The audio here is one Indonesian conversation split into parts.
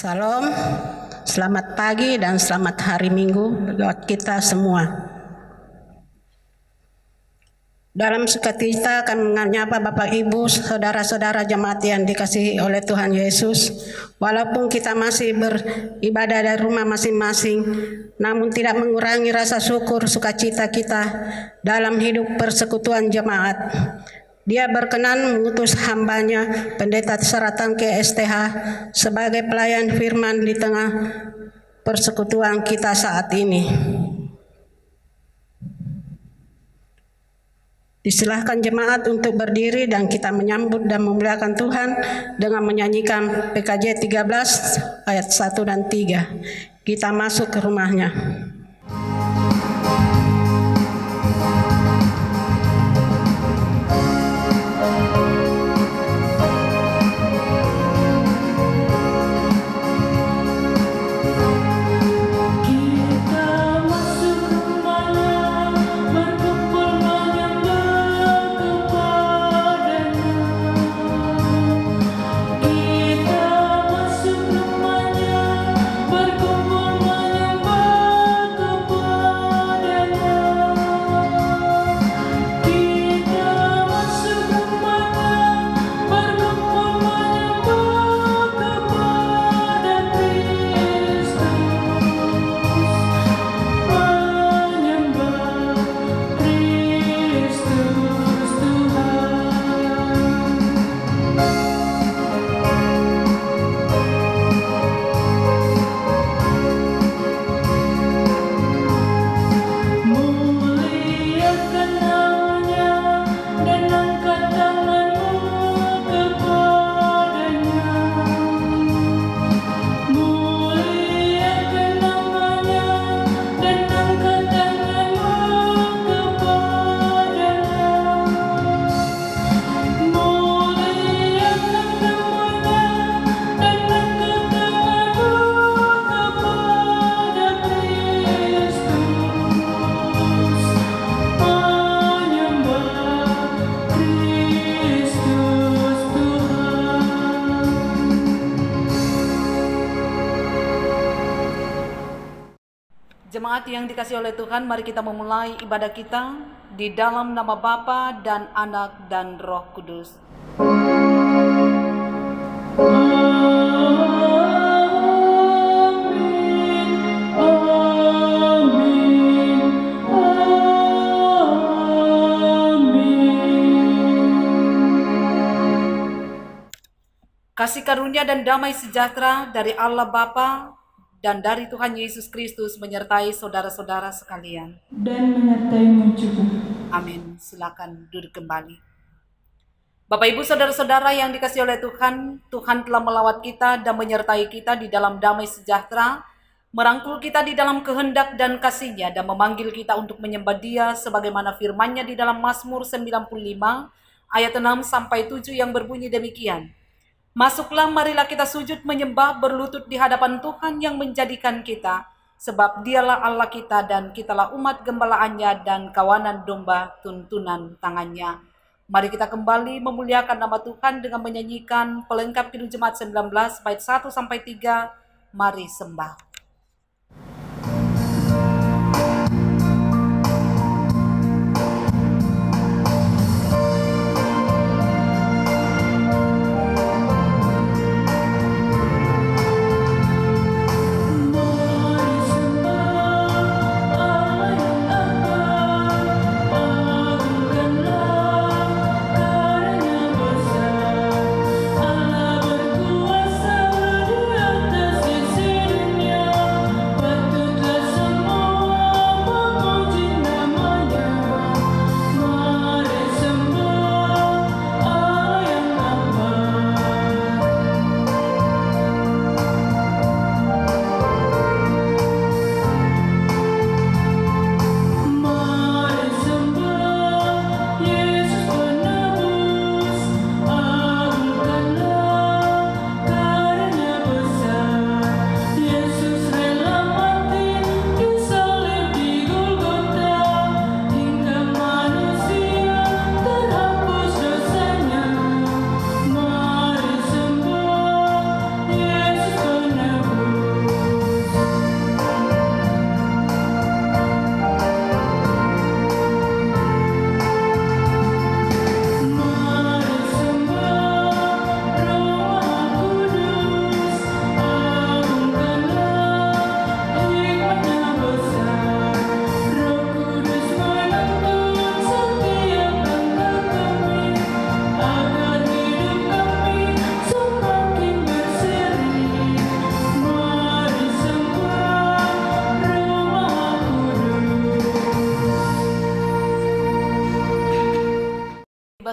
Salam, selamat pagi dan selamat hari Minggu buat kita semua. Dalam sukacita akan menyapa Bapak Ibu, saudara-saudara jemaat yang dikasihi oleh Tuhan Yesus. Walaupun kita masih beribadah dari rumah masing-masing, namun tidak mengurangi rasa syukur sukacita kita dalam hidup persekutuan jemaat. Dia berkenan mengutus hambanya, Pendeta Saratangke STH, sebagai pelayan firman di tengah persekutuan kita saat ini. Disilahkan jemaat untuk berdiri dan kita menyambut dan memuliakan Tuhan dengan menyanyikan PKJ 13 ayat 1 dan 3. Kita masuk ke rumahnya. Jemaat yang dikasihi oleh Tuhan, mari kita memulai ibadah kita di dalam nama Bapa dan Anak dan Roh Kudus. Kasih karunia dan damai sejahtera dari Allah Bapa dan dari Tuhan Yesus Kristus menyertai saudara-saudara sekalian. Dan menyertaimu juga. Amin. Silakan duduk kembali. Bapak Ibu saudara-saudara yang dikasihi oleh Tuhan, Tuhan telah melawat kita dan menyertai kita di dalam damai sejahtera, merangkul kita di dalam kehendak dan kasih-Nya dan memanggil kita untuk menyembah Dia sebagaimana firman-Nya di dalam Mazmur 95 ayat 6 sampai 7 yang berbunyi demikian. Masuklah, marilah kita sujud menyembah berlutut di hadapan Tuhan yang menjadikan kita, sebab Dialah Allah kita dan kitalah umat gembalaannya dan kawanan domba tuntunan tangannya. Mari kita kembali memuliakan nama Tuhan dengan menyanyikan pelengkap Kidung Jemaat 19 bait 1 sampai 3. Mari sembah. Allah berkuasa di atas sisi dunia.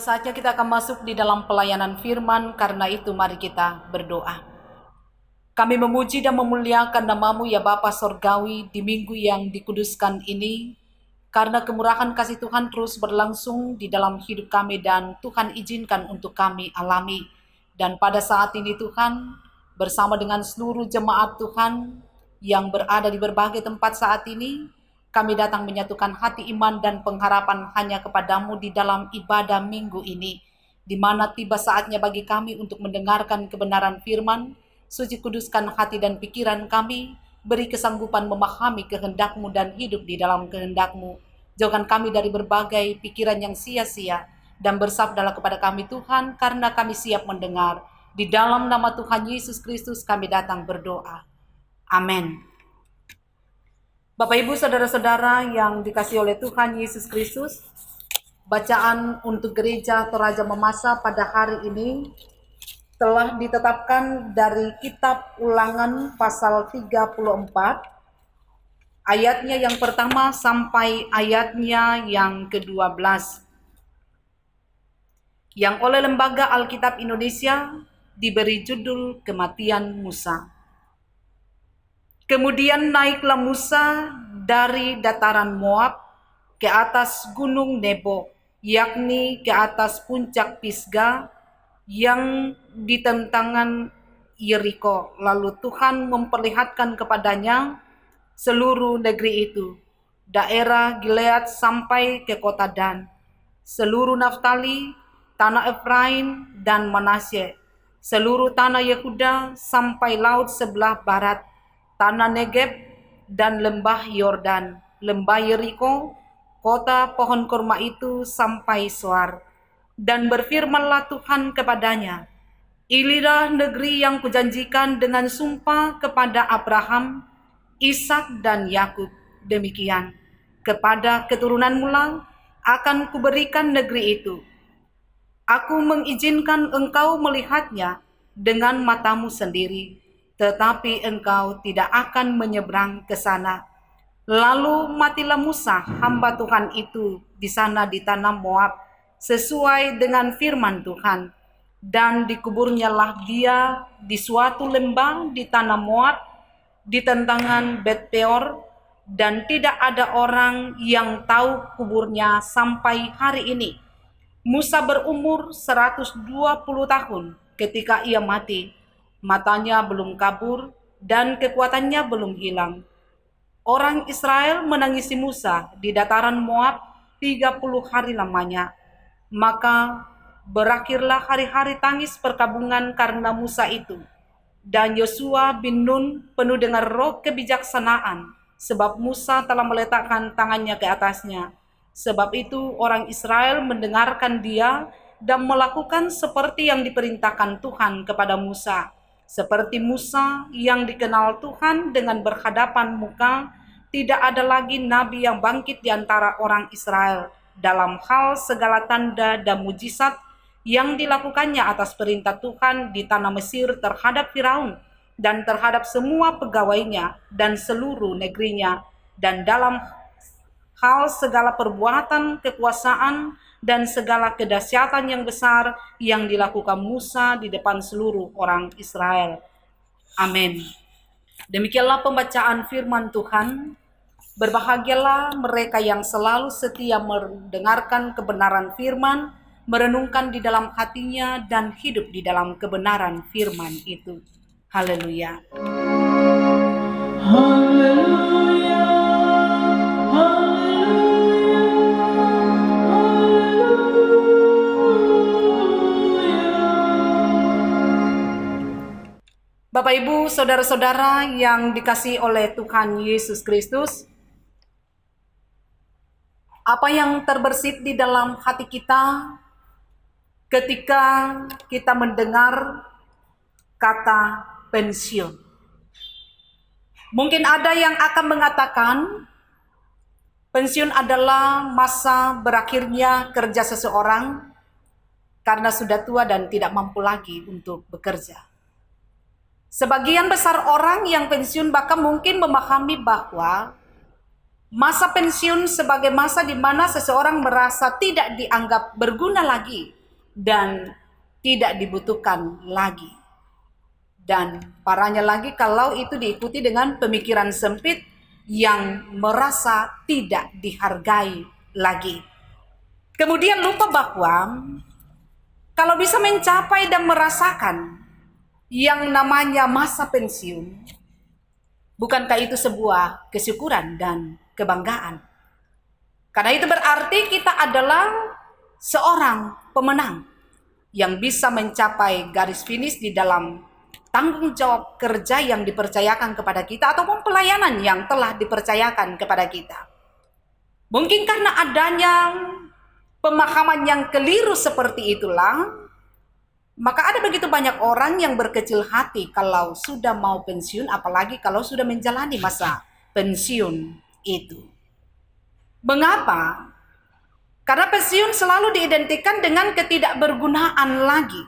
saatnya kita akan masuk di dalam pelayanan firman, karena itu mari kita berdoa. Kami memuji dan memuliakan nama-Mu ya Bapa Sorgawi di minggu yang dikuduskan ini, karena kemurahan kasih Tuhan terus berlangsung di dalam hidup kami dan Tuhan izinkan untuk kami alami. Dan pada saat ini Tuhan, bersama dengan seluruh jemaat Tuhan yang berada di berbagai tempat saat ini, kami datang menyatukan hati iman dan pengharapan hanya kepadamu di dalam ibadah minggu ini, di mana tiba saatnya bagi kami untuk mendengarkan kebenaran firman. Suci kuduskan hati dan pikiran kami, beri kesanggupan memahami kehendak-Mu dan hidup di dalam kehendak-Mu. Jauhkan kami dari berbagai pikiran yang sia-sia, dan bersabdalah kepada kami Tuhan, karena kami siap mendengar. Di dalam nama Tuhan Yesus Kristus kami datang berdoa. Amin. Bapak Ibu Saudara-saudara yang dikasihi oleh Tuhan Yesus Kristus, bacaan untuk gereja Toraja Mamasa pada hari ini telah ditetapkan dari kitab Ulangan pasal 34, ayatnya yang pertama sampai ayatnya yang ke-12, yang oleh Lembaga Alkitab Indonesia diberi judul Kematian Musa. Kemudian naiklah Musa dari dataran Moab ke atas gunung Nebo, yakni ke atas puncak Pisga yang di tentangan Yeriko. Lalu Tuhan memperlihatkan kepadanya seluruh negeri itu, daerah Gilead sampai ke kota Dan, seluruh Naftali, tanah Efraim dan Manasye, seluruh tanah Yehuda sampai laut sebelah barat, tanah Negeb dan lembah Yordan, lembah Yeriko, kota pohon kurma itu sampai Soar. Dan berfirmanlah Tuhan kepadanya, inilah negeri yang kujanjikan dengan sumpah kepada Abraham, Ishak dan Yakub. Demikian, kepada keturunanmu lah akan kuberikan negeri itu. Aku mengizinkan engkau melihatnya dengan matamu sendiri, tetapi engkau tidak akan menyeberang ke sana. Lalu matilah Musa, hamba Tuhan itu, di sana di tanah Moab, sesuai dengan firman Tuhan. Dan dikuburnyalah dia di suatu lembah di tanah Moab, di tentangan Bet Peor, dan tidak ada orang yang tahu kuburnya sampai hari ini. Musa berumur 120 tahun ketika ia mati. Matanya belum kabur dan kekuatannya belum hilang. Orang Israel menangisi Musa di dataran Moab 30 hari lamanya. Maka berakhirlah hari-hari tangis perkabungan karena Musa itu. Dan Yosua bin Nun penuh dengan roh kebijaksanaan, sebab Musa telah meletakkan tangannya ke atasnya. Sebab itu orang Israel mendengarkan dia dan melakukan seperti yang diperintahkan Tuhan kepada Musa. Seperti Musa yang dikenal Tuhan dengan berhadapan muka, tidak ada lagi nabi yang bangkit di antara orang Israel dalam hal segala tanda dan mujizat yang dilakukannya atas perintah Tuhan di tanah Mesir terhadap Firaun dan terhadap semua pegawainya dan seluruh negerinya, dan dalam hal segala perbuatan kekuasaan dan segala kedahsyatan yang besar yang dilakukan Musa di depan seluruh orang Israel. Amin. Demikianlah pembacaan firman Tuhan. Berbahagialah mereka yang selalu setia mendengarkan kebenaran firman, merenungkan di dalam hatinya dan hidup di dalam kebenaran firman itu. Haleluya. Haleluya, haleluya, haleluya. Bapak Ibu, saudara-saudara yang dikasihi oleh Tuhan Yesus Kristus, apa yang terbersit di dalam hati kita ketika kita mendengar kata pensiun? Mungkin ada yang akan mengatakan pensiun adalah masa berakhirnya kerja seseorang karena sudah tua dan tidak mampu lagi untuk bekerja. Sebagian besar orang yang pensiun bahkan mungkin memahami bahwa Masa pensiun sebagai masa di mana seseorang merasa tidak dianggap berguna lagi dan tidak dibutuhkan lagi. Dan parahnya lagi kalau itu diikuti dengan pemikiran sempit yang merasa tidak dihargai lagi. Kemudian lupa bahwa kalau bisa mencapai dan merasakan yang namanya masa pensiun, bukankah itu sebuah kesyukuran dan kebanggaan? Karena itu berarti kita adalah seorang pemenang yang bisa mencapai garis finish di dalam tanggung jawab kerja yang dipercayakan kepada kita ataupun pelayanan yang telah dipercayakan kepada kita. Mungkin karena adanya pemahaman yang keliru seperti itulah, maka ada begitu banyak orang yang berkecil hati kalau sudah mau pensiun, apalagi kalau sudah menjalani masa pensiun itu. Mengapa? Karena pensiun selalu diidentikan dengan ketidakbergunaan lagi.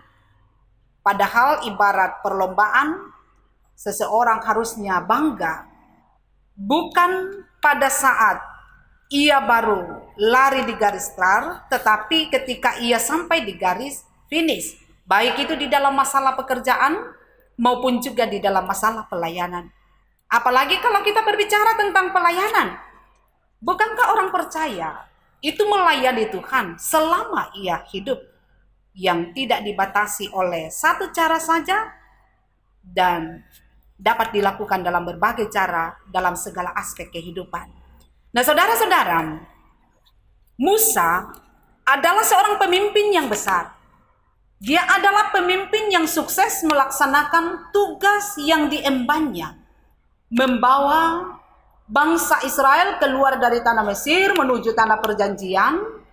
Padahal ibarat perlombaan, seseorang harusnya bangga bukan pada saat ia baru lari di garis start, tetapi ketika ia sampai di garis finish, baik itu di dalam masalah pekerjaan maupun juga di dalam masalah pelayanan. Apalagi kalau kita berbicara tentang pelayanan, bukankah orang percaya itu melayani Tuhan selama ia hidup, yang tidak dibatasi oleh satu cara saja dan dapat dilakukan dalam berbagai cara dalam segala aspek kehidupan. Nah, saudara-saudara, Musa adalah seorang pemimpin yang besar. Dia adalah pemimpin yang sukses melaksanakan tugas yang diembannya, membawa bangsa Israel keluar dari tanah Mesir menuju tanah perjanjian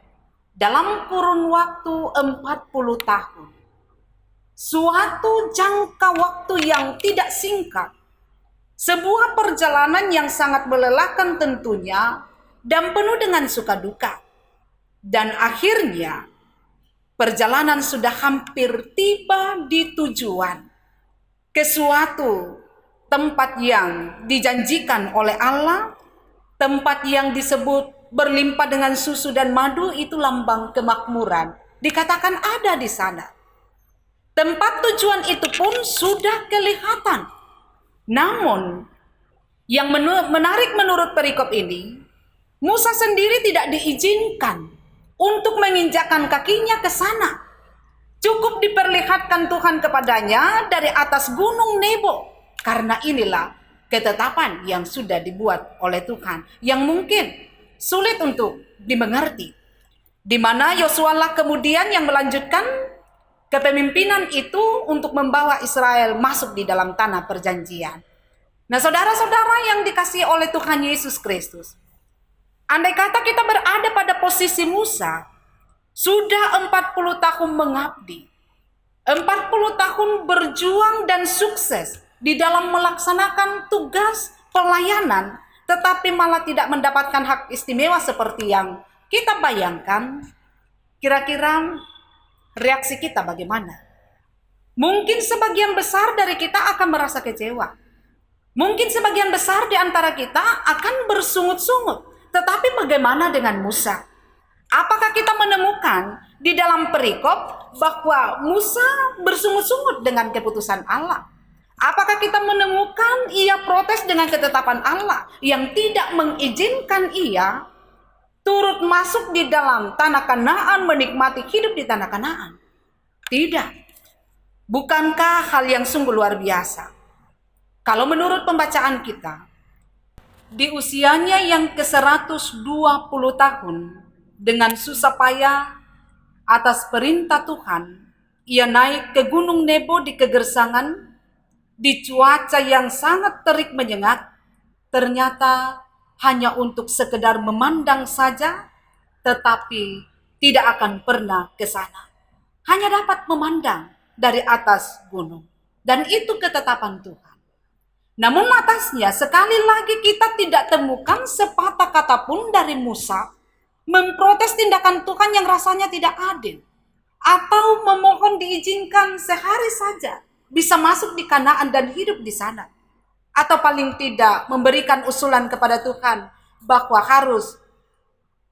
dalam kurun waktu 40 tahun. Suatu jangka waktu yang tidak singkat. Sebuah perjalanan yang sangat melelahkan tentunya dan penuh dengan suka duka. Dan akhirnya perjalanan sudah hampir tiba di tujuan. Ke suatu tempat yang dijanjikan oleh Allah, tempat yang disebut berlimpah dengan susu dan madu, itu lambang kemakmuran. Dikatakan ada di sana. Tempat tujuan itu pun sudah kelihatan. Namun, yang menarik menurut perikop ini, Musa sendiri tidak diizinkan untuk menginjakkan kakinya ke sana. Cukup diperlihatkan Tuhan kepadanya dari atas gunung Nebo. Karena inilah ketetapan yang sudah dibuat oleh Tuhan, yang mungkin sulit untuk dimengerti. Di mana Yosua lah kemudian yang melanjutkan kepemimpinan itu untuk membawa Israel masuk di dalam tanah perjanjian. Nah, saudara-saudara yang dikasihi oleh Tuhan Yesus Kristus, andai kata kita berada pada posisi Musa, sudah 40 tahun mengabdi, 40 tahun berjuang dan sukses di dalam melaksanakan tugas pelayanan, tetapi malah tidak mendapatkan hak istimewa seperti yang kita bayangkan, kira-kira reaksi kita bagaimana? Mungkin sebagian besar dari kita akan merasa kecewa. Mungkin sebagian besar di antara kita akan bersungut-sungut. Tetapi bagaimana dengan Musa? Apakah kita menemukan di dalam perikop bahwa Musa bersungut-sungut dengan keputusan Allah? Apakah kita menemukan ia protes dengan ketetapan Allah yang tidak mengizinkan ia turut masuk di dalam tanah Kanaan, menikmati hidup di tanah Kanaan? Tidak. Bukankah hal yang sungguh luar biasa? Kalau menurut pembacaan kita, di usianya yang ke-120 tahun, dengan susah payah atas perintah Tuhan, ia naik ke Gunung Nebo di kegersangan, di cuaca yang sangat terik menyengat, ternyata hanya untuk sekedar memandang saja, tetapi tidak akan pernah ke sana. Hanya dapat memandang dari atas gunung. Dan itu ketetapan Tuhan. Namun atasnya sekali lagi kita tidak temukan sepatah kata pun dari Musa memprotes tindakan Tuhan yang rasanya tidak adil. Atau memohon diizinkan sehari saja bisa masuk di Kanaan dan hidup di sana. Atau paling tidak memberikan usulan kepada Tuhan, bahwa harus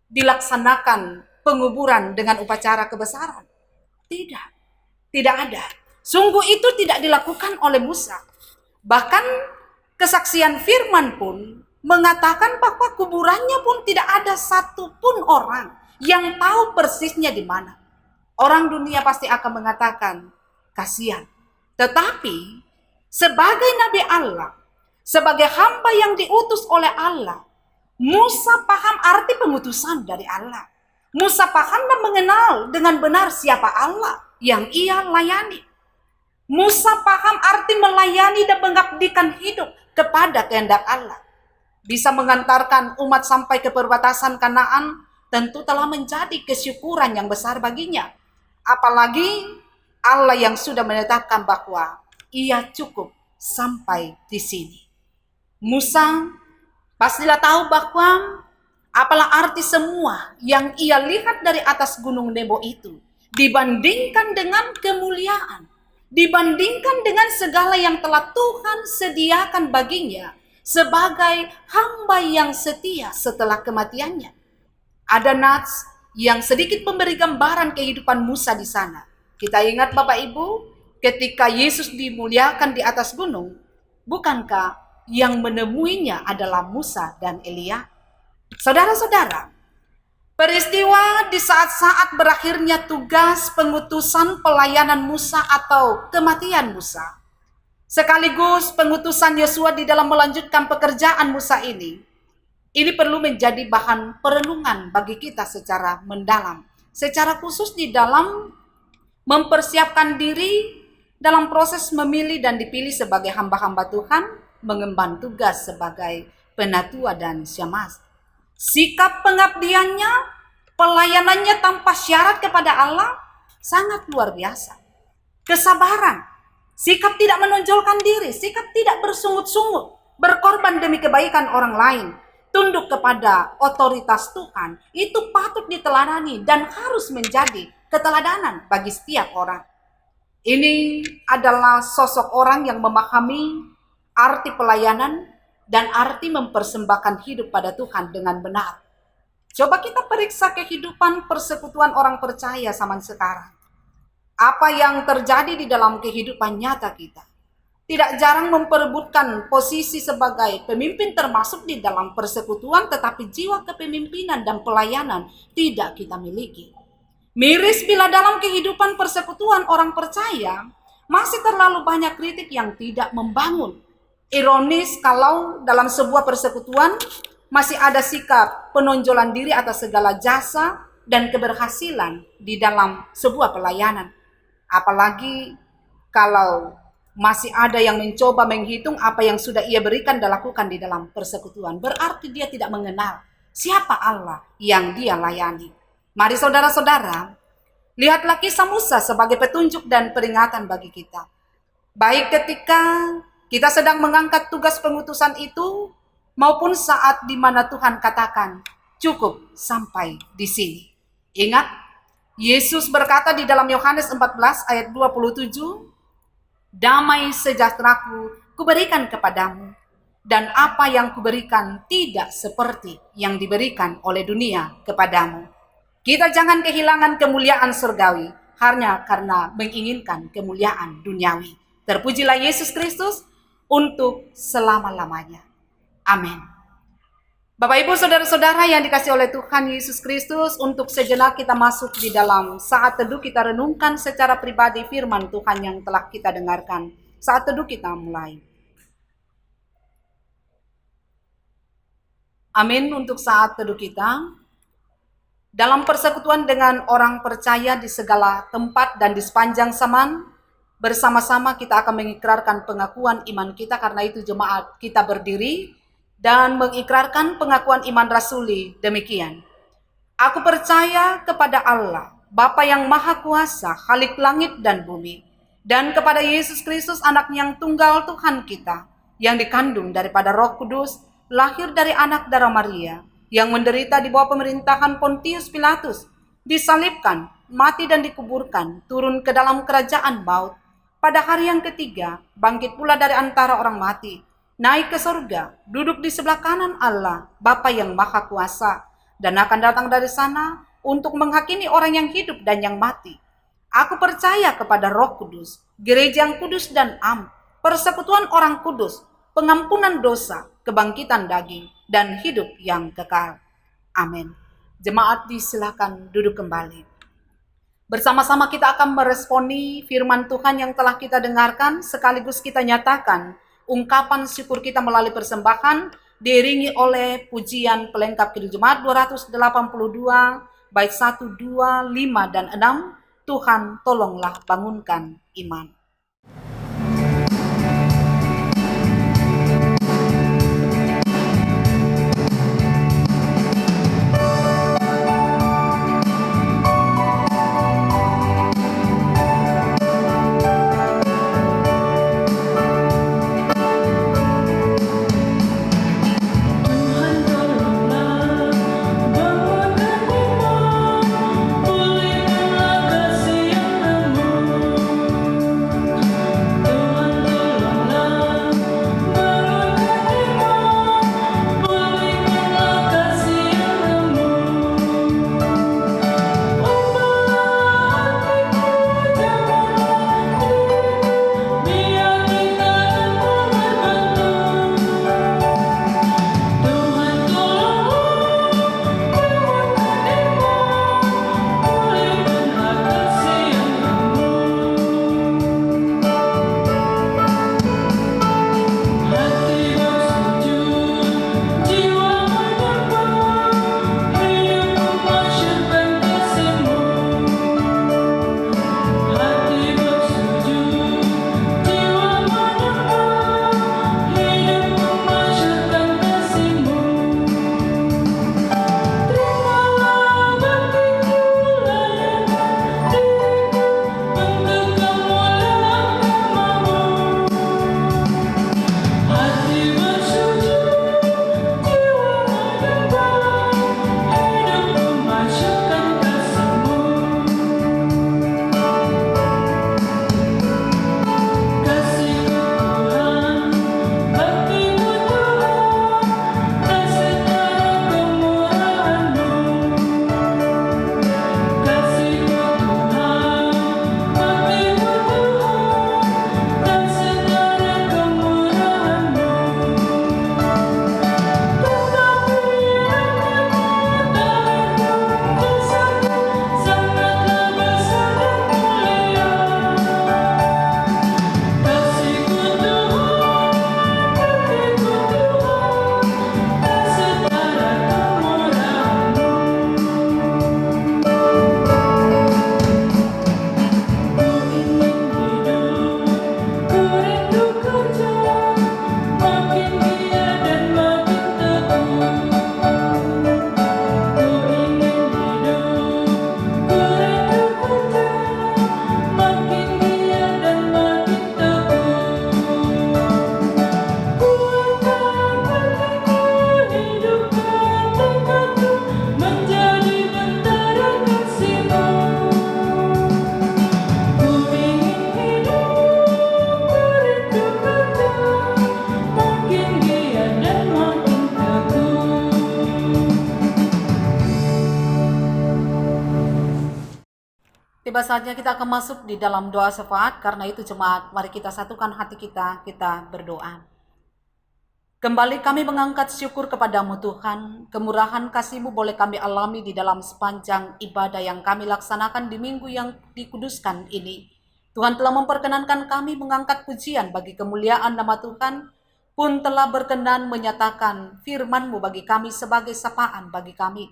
dilaksanakan penguburan dengan upacara kebesaran. Tidak, tidak ada. Sungguh itu tidak dilakukan oleh Musa. Bahkan kesaksian firman pun mengatakan bahwa kuburannya pun tidak ada satupun orang yang tahu persisnya di mana. Orang dunia pasti akan mengatakan, kasihan. Tetapi sebagai Nabi Allah, sebagai hamba yang diutus oleh Allah, Musa paham arti pengutusan dari Allah. Musa paham dan mengenal dengan benar siapa Allah yang ia layani. Musa paham arti melayani dan mengabdikan hidup kepada kehendak Allah. Bisa mengantarkan umat sampai ke perbatasan Kanaan tentu telah menjadi kesyukuran yang besar baginya. Apalagi Allah yang sudah menetapkan bahwa ia cukup sampai di sini. Musa pastilah tahu bahwa apalah arti semua yang ia lihat dari atas gunung Nebo itu dibandingkan dengan kemuliaan, dibandingkan dengan segala yang telah Tuhan sediakan baginya sebagai hamba yang setia setelah kematiannya. Ada nats yang sedikit memberi gambaran kehidupan Musa di sana. Kita ingat Bapak Ibu, ketika Yesus dimuliakan di atas gunung, bukankah yang menemuinya adalah Musa dan Elia? Saudara-saudara, peristiwa di saat-saat berakhirnya tugas pengutusan pelayanan Musa atau kematian Musa, sekaligus pengutusan Yosua di dalam melanjutkan pekerjaan Musa ini perlu menjadi bahan perenungan bagi kita secara mendalam, secara khusus di dalam mempersiapkan diri dalam proses memilih dan dipilih sebagai hamba-hamba Tuhan, mengemban tugas sebagai penatua dan syemasi. Sikap pengabdiannya, pelayanannya tanpa syarat kepada Allah sangat luar biasa. Kesabaran, sikap tidak menonjolkan diri, sikap tidak bersungut-sungut, berkorban demi kebaikan orang lain, tunduk kepada otoritas Tuhan, itu patut diteladani dan harus menjadi keteladanan bagi setiap orang. Ini adalah sosok orang yang memahami arti pelayanan dan arti mempersembahkan hidup pada Tuhan dengan benar. Coba kita periksa kehidupan persekutuan orang percaya zaman sekarang. Apa yang terjadi di dalam kehidupan nyata kita. Tidak jarang memperebutkan posisi sebagai pemimpin termasuk di dalam persekutuan, tetapi jiwa kepemimpinan dan pelayanan tidak kita miliki. Miris bila dalam kehidupan persekutuan orang percaya masih terlalu banyak kritik yang tidak membangun. Ironis kalau dalam sebuah persekutuan masih ada sikap penonjolan diri atas segala jasa dan keberhasilan di dalam sebuah pelayanan. Apalagi kalau masih ada yang mencoba menghitung apa yang sudah ia berikan dan lakukan di dalam persekutuan. Berarti dia tidak mengenal siapa Allah yang dia layani. Mari saudara-saudara, lihatlah kisah Musa sebagai petunjuk dan peringatan bagi kita. Baik ketika kita sedang mengangkat tugas pengutusan itu, maupun saat di mana Tuhan katakan, cukup sampai di sini. Ingat, Yesus berkata di dalam Yohanes 14 ayat 27, damai sejahteraku kuberikan kepadamu, dan apa yang kuberikan tidak seperti yang diberikan oleh dunia kepadamu. Kita jangan kehilangan kemuliaan surgawi hanya karena menginginkan kemuliaan duniawi. Terpujilah Yesus Kristus untuk selama-lamanya. Amin. Bapak Ibu saudara-saudara yang dikasihi oleh Tuhan Yesus Kristus, untuk sejenak kita masuk di dalam saat teduh, kita renungkan secara pribadi firman Tuhan yang telah kita dengarkan. Saat teduh kita mulai. Amin. Untuk saat teduh kita, dalam persekutuan dengan orang percaya di segala tempat dan di sepanjang zaman, bersama-sama kita akan mengikrarkan pengakuan iman kita. Karena itu jemaat kita berdiri dan mengikrarkan pengakuan iman rasuli demikian. Aku percaya kepada Allah, Bapa yang Maha Kuasa, Khalik langit dan bumi, dan kepada Yesus Kristus, Anak-Nya yang tunggal Tuhan kita, yang dikandung daripada Roh Kudus, lahir dari anak darah Maria, yang menderita di bawah pemerintahan Pontius Pilatus, disalibkan, mati dan dikuburkan, turun ke dalam kerajaan maut. Pada hari yang ketiga, bangkit pula dari antara orang mati, naik ke surga, duduk di sebelah kanan Allah, Bapa yang Maha Kuasa, dan akan datang dari sana untuk menghakimi orang yang hidup dan yang mati. Aku percaya kepada Roh Kudus, gereja yang kudus dan am, persekutuan orang kudus, pengampunan dosa, kebangkitan daging, dan hidup yang kekal. Amin. Jemaat disilakan duduk kembali. Bersama-sama kita akan meresponi firman Tuhan yang telah kita dengarkan, sekaligus kita nyatakan ungkapan syukur kita melalui persembahan, diiringi oleh pujian pelengkap Kidung Jemaat 282, bait 1, 2, 5, dan 6, Tuhan tolonglah bangunkan iman. Tiba saatnya kita akan masuk di dalam doa syafaat. Karena itu jemaat, mari kita satukan hati kita berdoa. Kembali kami mengangkat syukur kepadamu Tuhan. Kemurahan kasih-Mu boleh kami alami di dalam sepanjang ibadah yang kami laksanakan di minggu yang dikuduskan ini. Tuhan telah memperkenankan kami mengangkat pujian bagi kemuliaan nama Tuhan, pun telah berkenan menyatakan firman-Mu bagi kami sebagai sapaan bagi kami.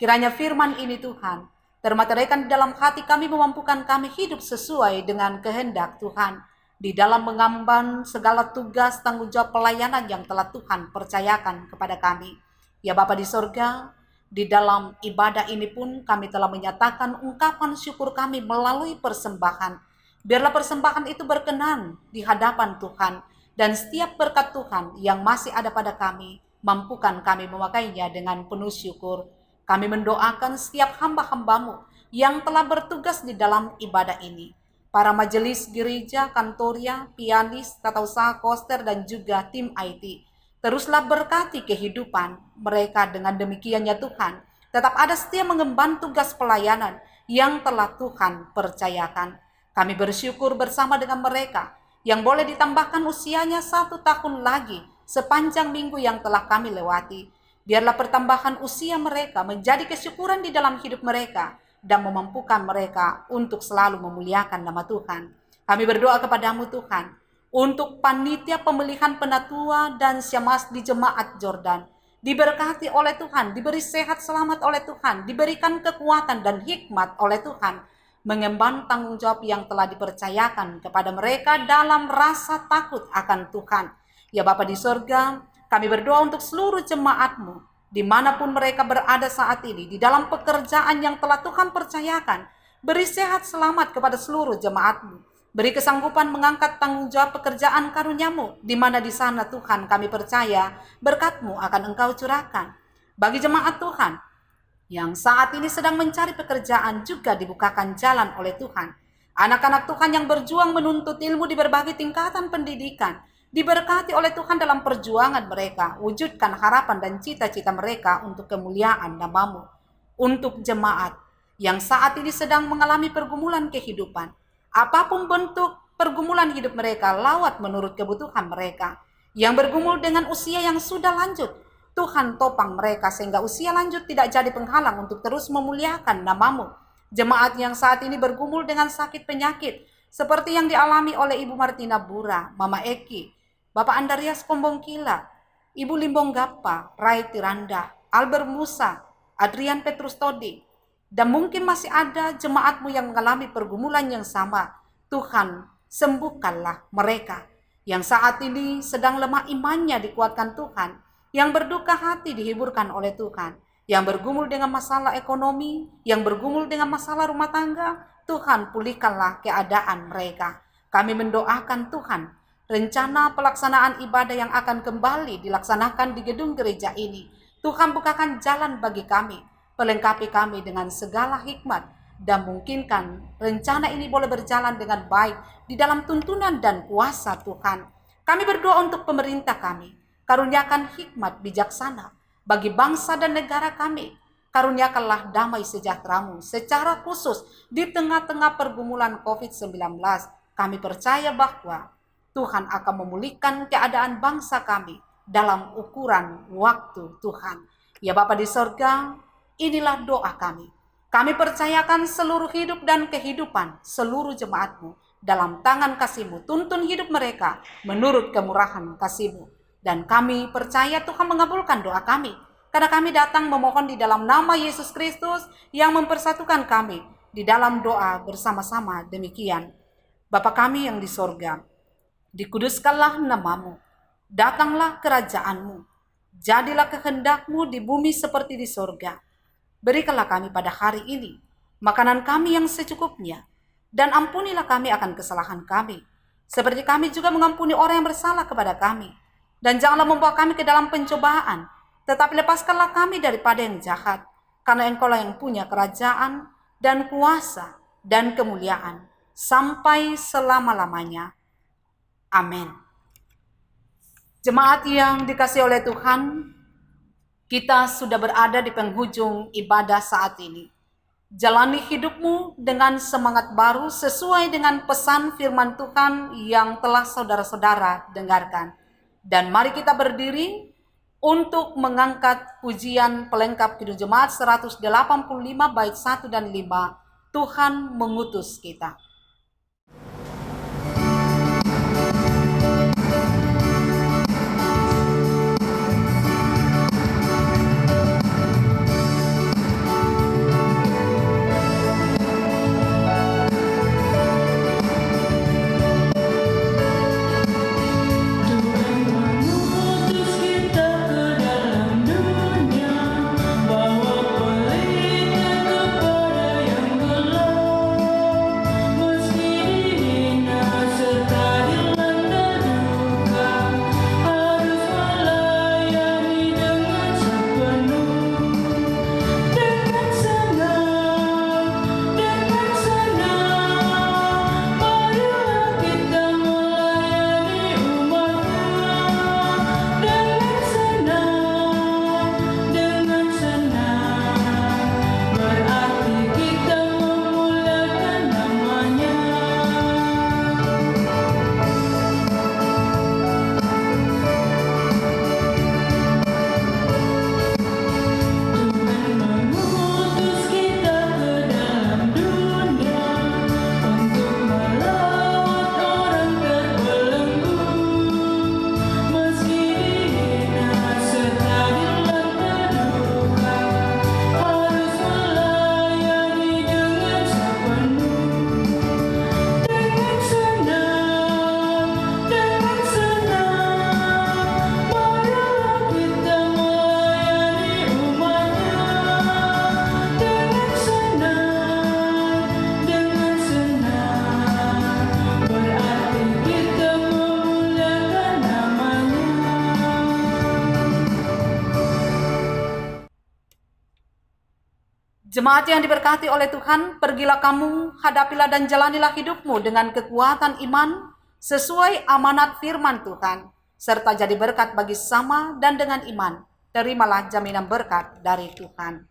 Kiranya firman ini Tuhan termateraikan di dalam hati kami, memampukan kami hidup sesuai dengan kehendak Tuhan di dalam mengemban segala tugas tanggung jawab pelayanan yang telah Tuhan percayakan kepada kami. Ya Bapa di sorga, di dalam ibadah ini pun kami telah menyatakan ungkapan syukur kami melalui persembahan. Biarlah persembahan itu berkenan di hadapan Tuhan, dan setiap berkat Tuhan yang masih ada pada kami, mampukan kami memakainya dengan penuh syukur. Kami mendoakan setiap hamba-hamba-Mu yang telah bertugas di dalam ibadah ini. para majelis gereja, kantoria, pianis, tata usaha koster, dan juga tim IT. Teruslah berkati kehidupan mereka. Dengan demikian ya Tuhan, tetap ada setia mengemban tugas pelayanan yang telah Tuhan percayakan. Kami bersyukur bersama dengan mereka yang boleh ditambahkan usianya 1 tahun lagi sepanjang minggu yang telah kami lewati. Biarlah pertambahan usia mereka menjadi kesyukuran di dalam hidup mereka dan memampukan mereka untuk selalu memuliakan nama Tuhan. Kami berdoa kepadamu Tuhan, untuk panitia pemilihan penatua dan syemasi di Jemaat Jordan, diberkati oleh Tuhan, diberi sehat selamat oleh Tuhan, diberikan kekuatan dan hikmat oleh Tuhan, mengemban tanggung jawab yang telah dipercayakan kepada mereka dalam rasa takut akan Tuhan. Ya Bapa di sorga, kami berdoa untuk seluruh jemaat-Mu, dimanapun mereka berada saat ini, di dalam pekerjaan yang telah Tuhan percayakan. Beri sehat selamat kepada seluruh jemaat-Mu. Beri kesanggupan mengangkat tanggung jawab pekerjaan karunia-Mu, di mana di sana Tuhan kami percaya berkat-Mu akan Engkau curahkan. Bagi jemaat Tuhan yang saat ini sedang mencari pekerjaan, juga dibukakan jalan oleh Tuhan. Anak-anak Tuhan yang berjuang menuntut ilmu di berbagai tingkatan pendidikan, diberkati oleh Tuhan dalam perjuangan mereka. Wujudkan harapan dan cita-cita mereka untuk kemuliaan nama-Mu. Untuk jemaat yang saat ini sedang mengalami pergumulan kehidupan, apapun bentuk pergumulan hidup mereka, lawat menurut kebutuhan mereka. Yang bergumul dengan usia yang sudah lanjut, Tuhan topang mereka sehingga usia lanjut tidak jadi penghalang untuk terus memuliakan nama-Mu. Jemaat yang saat ini bergumul dengan sakit penyakit, seperti yang dialami oleh Ibu Martina Bura, Mama Eki, Bapak Andarias Kombongkila, Ibu Limbong Gappa, Rai Tiranda, Albert Musa, Adrian Petrus Todi, dan mungkin masih ada jemaat-Mu yang mengalami pergumulan yang sama. Tuhan, sembuhkanlah mereka. Yang saat ini sedang lemah imannya, dikuatkan Tuhan. Yang berduka hati dihiburkan oleh Tuhan. Yang bergumul dengan masalah ekonomi, yang bergumul dengan masalah rumah tangga, Tuhan pulihkanlah keadaan mereka. Kami mendoakan Tuhan, rencana pelaksanaan ibadah yang akan kembali dilaksanakan di gedung gereja ini. Tuhan bukakan jalan bagi kami, pelengkapi kami dengan segala hikmat, dan mungkinkan rencana ini boleh berjalan dengan baik di dalam tuntunan dan kuasa Tuhan. Kami berdoa untuk pemerintah kami, karuniakan hikmat bijaksana bagi bangsa dan negara kami. Karuniakanlah damai sejahtera-Mu secara khusus di tengah-tengah pergumulan COVID-19. Kami percaya bahwa Tuhan akan memulihkan keadaan bangsa kami dalam ukuran waktu Tuhan. Ya Bapa di sorga, inilah doa kami. Kami percayakan seluruh hidup dan kehidupan seluruh jemaat-Mu dalam tangan kasih-Mu. Tuntun hidup mereka menurut kemurahan kasih-Mu. Dan kami percaya Tuhan mengabulkan doa kami. Karena kami datang memohon di dalam nama Yesus Kristus yang mempersatukan kami di dalam doa bersama-sama demikian. Bapa kami yang di sorga, dikuduskanlah nama-Mu. Datanglah kerajaan-Mu. Jadilah kehendak-Mu di bumi seperti di sorga. Berikanlah kami pada hari ini makanan kami yang secukupnya, dan ampunilah kami akan kesalahan kami, seperti kami juga mengampuni orang yang bersalah kepada kami. Dan janganlah membawa kami ke dalam pencobaan, tetapi lepaskanlah kami daripada yang jahat, karena Engkau-lah yang punya kerajaan dan kuasa dan kemuliaan sampai selama-lamanya. Amin. Jemaat yang dikasihi oleh Tuhan, kita sudah berada di penghujung ibadah saat ini. Jalani hidupmu dengan semangat baru sesuai dengan pesan firman Tuhan yang telah saudara-saudara dengarkan. Dan mari kita berdiri untuk mengangkat pujian pelengkap Kidung Jemaat 185 bait 1 dan 5. Tuhan mengutus kita. Bawa pelita kepada yang gelap. Jemaat yang diberkati oleh Tuhan, pergilah kamu, hadapilah dan jalanilah hidupmu dengan kekuatan iman sesuai amanat firman Tuhan, serta jadi berkat bagi sesama dan dengan iman. Terimalah jaminan berkat dari Tuhan.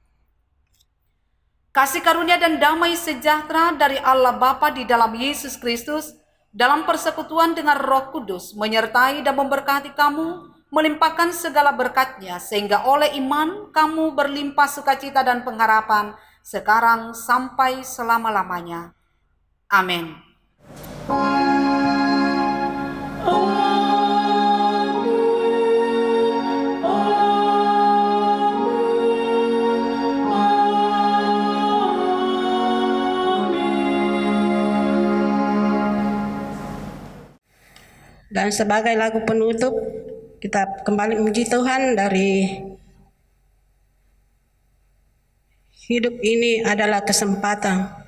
Kasih karunia dan damai sejahtera dari Allah Bapa di dalam Yesus Kristus, dalam persekutuan dengan Roh Kudus, menyertai dan memberkati kamu, melimpahkan segala berkat-Nya, sehingga oleh iman kamu berlimpah sukacita dan pengharapan, sekarang sampai selama-lamanya. Amin. Dan sebagai lagu penutup, kita kembali memuji Tuhan dari hidup ini adalah kesempatan.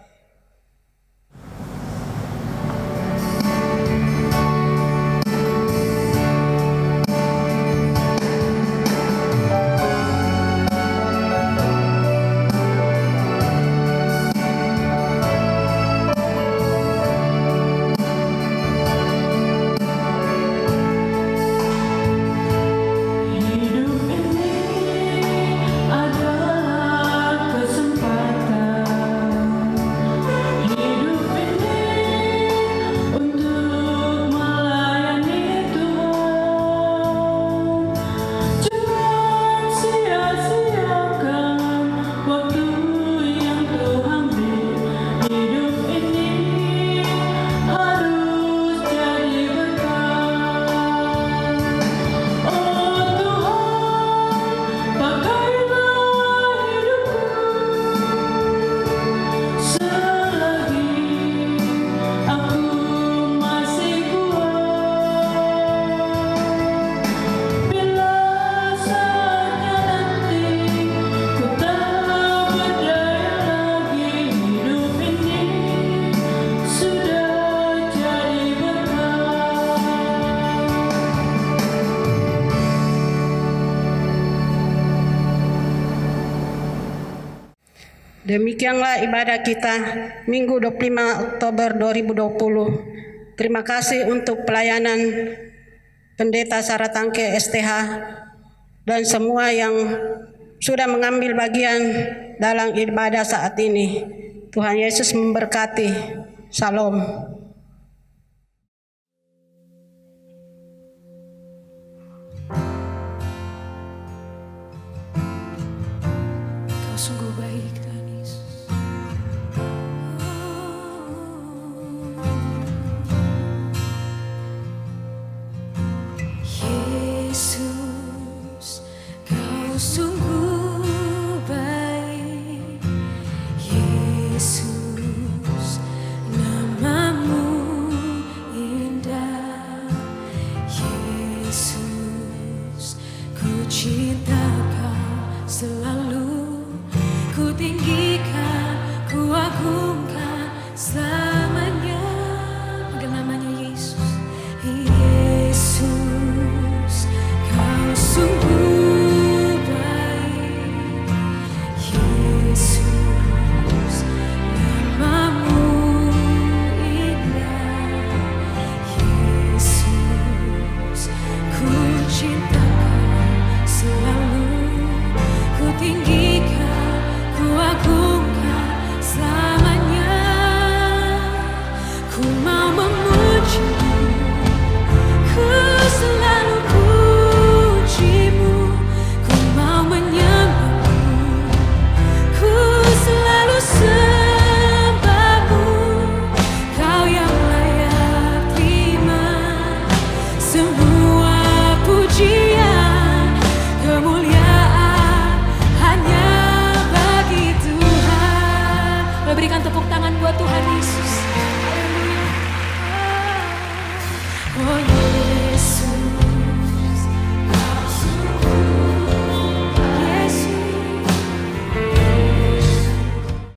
Hidup ini adalah kesempatan. Hidup ini untuk melayani Tuhan. Jangan sia-siakan waktu yang Tuhan beri. Hidup ini harus jadi berkat. Oh Tuhan, pakailah hidupku selagi aku masih kuat. Bila saatnya nanti ku tak berdaya lagi, hidup ini sudah jadi berkat. Demikianlah ibadah kita Minggu 25 Oktober 2020. Terima kasih untuk pelayanan Pendeta Saratangke STH dan semua yang sudah mengambil bagian dalam ibadah saat ini. Tuhan Yesus memberkati. Shalom. Kau sungguh baik, Tuhan Yesus. Yesus, Kau sungguh baik. Yesus, namamu indah. Yesus, ku cinta Kau selalu, ku tinggi